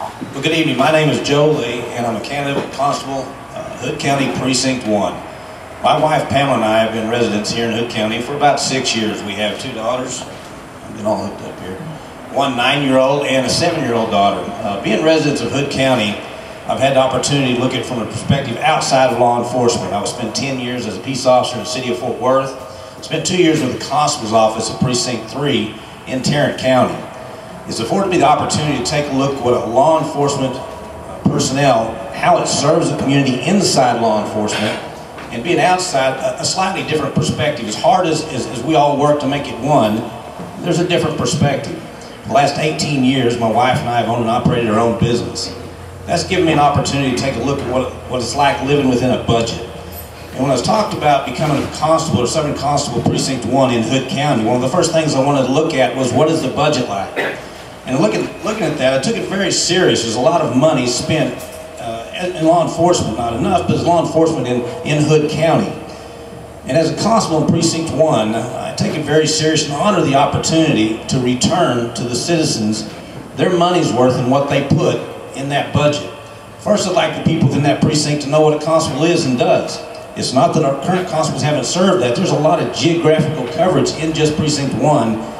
Well, good evening. My name is Joe Lee, and I'm a candidate for Constable, Hood County Precinct 1. My wife Pamela and I have been residents here in Hood County for about 6 years. We have 2 daughters. I'm getting all hooked up here. One 9-year-old and a 7-year-old daughter. Being residents of Hood County, I've had the opportunity to look at it from a perspective outside of law enforcement. I spent 10 years as a peace officer in the city of Fort Worth. Spent 2 years with the Constable's Office of Precinct 3 in Tarrant County. It's afforded me the opportunity to take a look at what a law enforcement personnel, how it serves the community inside law enforcement, and being outside, a slightly different perspective. As hard as we all work to make it one, there's a different perspective. The last 18 years, my wife and I have owned and operated our own business. That's given me an opportunity to take a look at what it's like living within a budget. And when I was talked about becoming a constable or serving Constable Precinct 1 in Hood County, one of the first things I wanted to look at was, what is the budget like? And looking at that, I took it very serious. There's a lot of money spent in law enforcement, not enough, but as law enforcement in Hood County. And as a constable in Precinct 1, I take it very serious and honor the opportunity to return to the citizens their money's worth and what they put in that budget. First, I'd like the people within that precinct to know what a constable is and does. It's not that our current constables haven't served that. There's a lot of geographical coverage in just Precinct 1.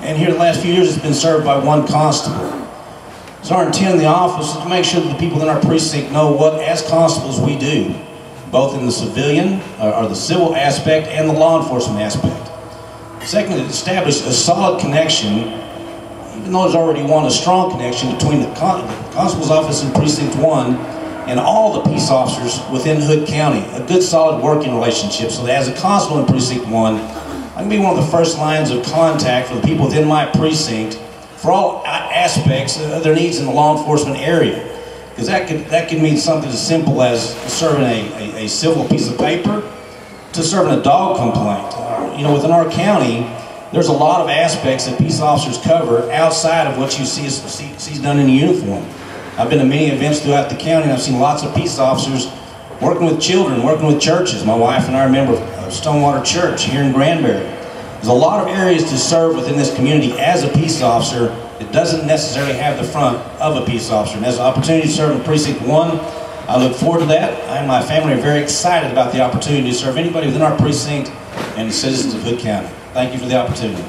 And here the last few years it's been served by one constable. So our intent in the office is to make sure that the people in our precinct know what, as constables, we do, both in the civilian, or the civil aspect, and the law enforcement aspect. Second, to establish a solid connection, even though there's already a strong connection between the Constable's Office in Precinct 1 and all the peace officers within Hood County. A good, solid working relationship, so that as a constable in Precinct 1, I can be one of the first lines of contact for the people within my precinct for all aspects of their needs in the law enforcement area. Because that could mean something as simple as serving a civil piece of paper to serving a dog complaint. You know, within our county, there's a lot of aspects that peace officers cover outside of what you see done in a uniform. I've been to many events throughout the county, and I've seen lots of peace officers working with children, working with churches. My wife and I are a member of Stonewater Church here in Granbury. There's a lot of areas to serve within this community as a peace officer that doesn't necessarily have the front of a peace officer. And as an opportunity to serve in Precinct 1, I look forward to that. I and my family are very excited about the opportunity to serve anybody within our precinct and the citizens of Hood County. Thank you for the opportunity.